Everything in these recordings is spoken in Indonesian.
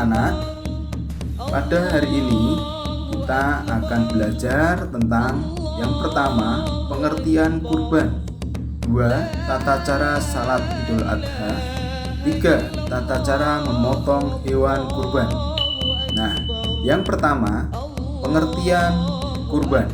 anak-anak, pada hari ini kita akan belajar tentang yang pertama, pengertian kurban. 2. Tata cara salat Idul Adha. 3. Tata cara memotong hewan kurban. Nah, yang pertama, pengertian kurban.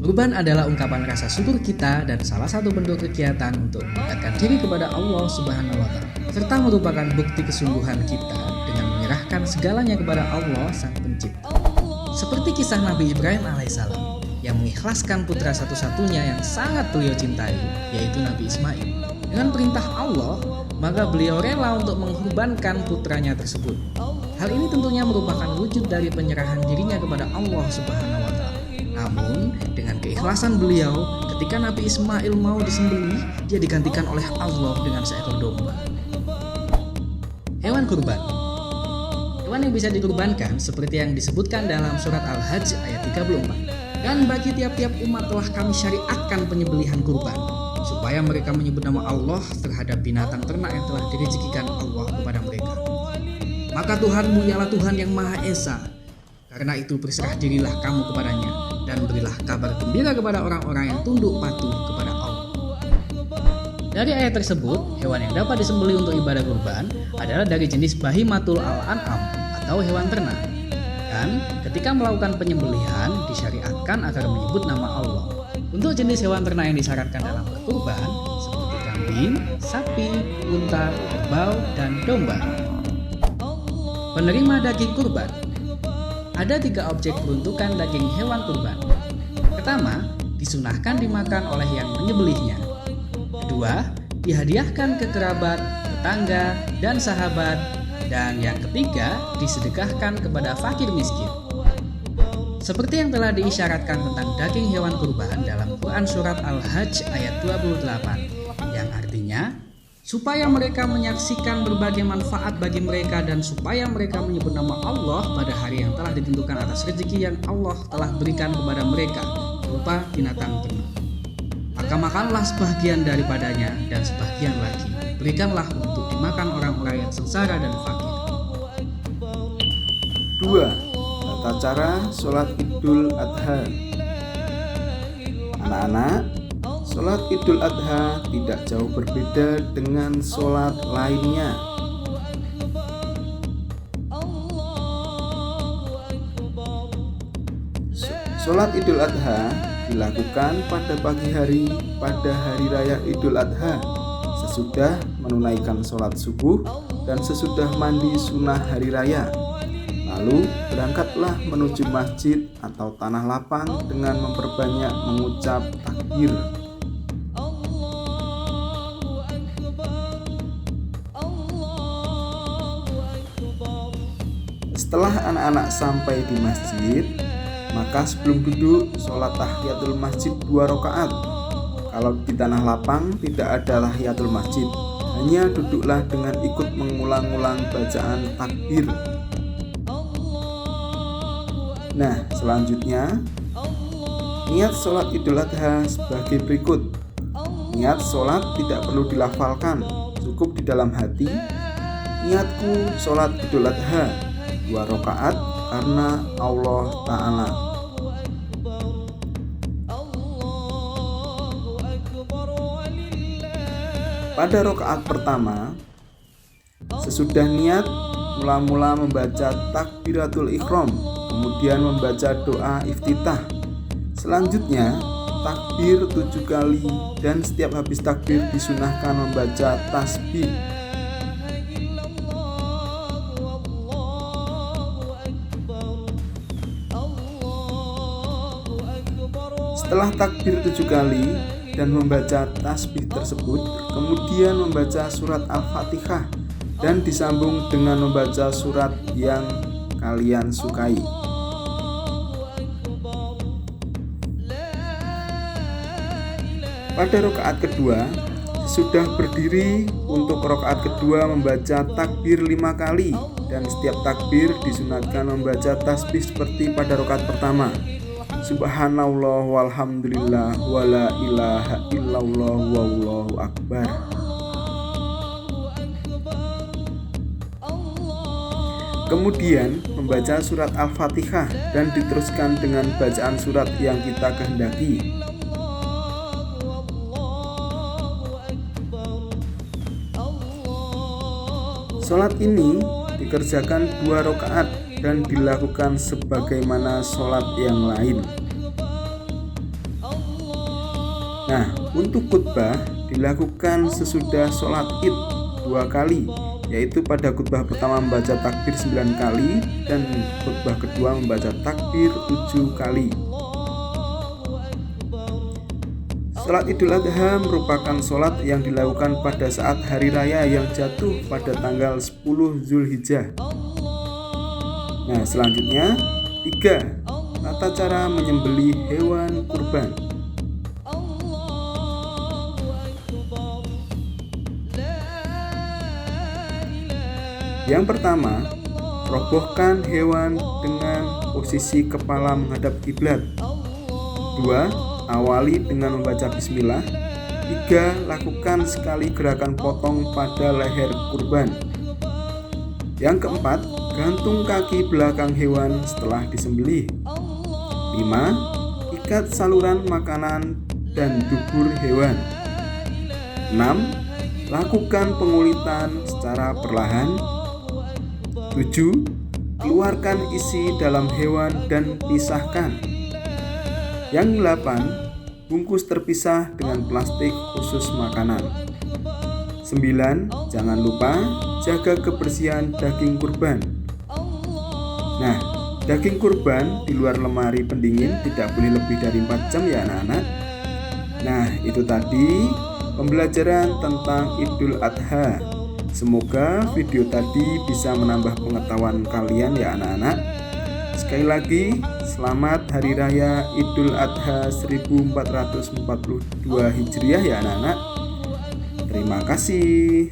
Kurban adalah ungkapan rasa syukur kita dan salah satu bentuk kegiatan untuk mendekatkan diri kepada Allah Subhanahu wa Ta'ala, serta merupakan bukti kesungguhan kita dengan menyerahkan segalanya kepada Allah Sang Pencipta. Seperti kisah Nabi Ibrahim alaihissalam yang mengikhlaskan putra satu-satunya yang sangat beliau cintai, yaitu Nabi Ismail. Dengan perintah Allah, maka beliau rela untuk mengorbankan putranya tersebut. Hal ini tentunya merupakan wujud dari penyerahan dirinya kepada Allah Subhanahu wa Ta'ala. Namun, dengan keikhlasan beliau, ketika Nabi Ismail mau disembelih, dia digantikan oleh Allah dengan seekor domba. Hewan kurban. Hewan yang bisa dikurbankan seperti yang disebutkan dalam surat Al-Hajj ayat 34. Dan bagi tiap-tiap umat telah kami syariatkan penyembelihan kurban, supaya mereka menyebut nama Allah terhadap binatang ternak yang telah direzekikan Allah kepada mereka. Maka Tuhanmu ialah Tuhan yang Maha Esa. Karena itu berserah dirilah kamu kepadanya dan berilah kabar gembira kepada orang-orang yang tunduk patuh kepada Allah. Dari ayat tersebut, hewan yang dapat disembelih untuk ibadah kurban adalah dari jenis bahimatul al-an'am atau hewan ternak. Dan ketika melakukan penyembelihan disyariatkan agar menyebut nama Allah. Untuk jenis hewan ternak yang disyaratkan dalam berkurban seperti kambing, sapi, unta, kerbau, dan domba. Penerima daging kurban. Ada 3 objek peruntukan daging hewan kurban. Pertama, disunahkan dimakan oleh yang menyembelihnya. Kedua, dihadiahkan ke kerabat, tetangga, dan sahabat. Dan yang ketiga, disedekahkan kepada fakir miskin. Seperti yang telah diisyaratkan tentang daging hewan kurban dalam Quran Surat Al-Hajj ayat 28, yang artinya, supaya mereka menyaksikan berbagai manfaat bagi mereka dan supaya mereka menyebut nama Allah pada hari yang telah ditentukan atas rezeki yang Allah telah berikan kepada mereka berupa binatang ternak. Maka makanlah sebagian daripadanya dan sebagian lagi berikanlah untuk dimakan orang-orang yang sengsara dan fakir. 2. Tata cara sholat Idul Adha. Anak-anak, sholat Idul Adha tidak jauh berbeda dengan sholat lainnya. Sholat Idul Adha dilakukan pada pagi hari pada hari raya Idul Adha, sesudah menunaikan sholat subuh dan sesudah mandi sunnah hari raya. Lalu berangkatlah menuju masjid atau tanah lapang dengan memperbanyak mengucap takbir. Setelah anak-anak sampai di masjid, maka sebelum duduk sholat tahiyatul masjid 2 rakaat. Kalau di tanah lapang tidak ada tahiyatul masjid, hanya duduklah dengan ikut mengulang-ulang bacaan takbir. Nah, selanjutnya niat sholat Idul Adha sebagai berikut. Niat sholat tidak perlu dilafalkan, cukup di dalam hati. Niatku sholat Idul Adha 2 rakaat karena Allah Ta'ala. Pada rakaat pertama, sesudah niat mula-mula membaca takbiratul ikhram, kemudian membaca doa iftitah. Selanjutnya takbir 7 kali dan setiap habis takbir disunahkan membaca tasbih. Setelah takbir 7 kali dan membaca tasbih tersebut, kemudian membaca surat Al-Fatihah dan disambung dengan membaca surat yang kalian sukai. Pada rakaat kedua, sudah berdiri untuk rakaat kedua membaca takbir 5 kali dan setiap takbir disunatkan membaca tasbih seperti pada rakaat pertama. Subhanallah walhamdulillah wala ilaha illallah wallahu akbar. Kemudian membaca surat Al-Fatihah dan diteruskan dengan bacaan surat yang kita kehendaki. Sholat ini dikerjakan 2 rakaat dan dilakukan sebagaimana sholat yang lain. Nah, untuk khutbah dilakukan sesudah sholat id 2 kali, yaitu pada khutbah pertama membaca takbir 9 kali dan khutbah kedua membaca takbir 7 kali. Sholat Idul Adha merupakan sholat yang dilakukan pada saat hari raya yang jatuh pada tanggal 10 Zulhijjah. Nah, selanjutnya 3. Tata cara menyembelih hewan kurban. Yang pertama, robohkan hewan dengan posisi kepala menghadap kiblat. 2. Awali dengan membaca bismillah. 3. Lakukan sekali gerakan potong pada leher kurban. Yang keempat, gantung kaki belakang hewan setelah disembelih. 5. Ikat saluran makanan dan dubur hewan. 6. Lakukan pengulitan secara perlahan. 7. Keluarkan isi dalam hewan dan pisahkan. Yang 8. Bungkus terpisah dengan plastik khusus makanan. 9. Jangan lupa jaga kebersihan daging kurban. Nah, daging kurban di luar lemari pendingin tidak boleh lebih dari 4 jam ya anak-anak. Nah, itu tadi pembelajaran tentang Idul Adha. Semoga video tadi bisa menambah pengetahuan kalian ya anak-anak. Sekali lagi, selamat Hari Raya Idul Adha 1442 Hijriah ya anak-anak. Terima kasih.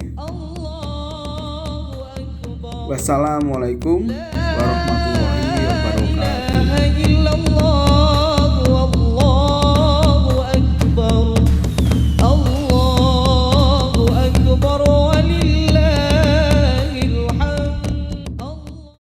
Wassalamualaikum warahmatullahi wabarakatuh.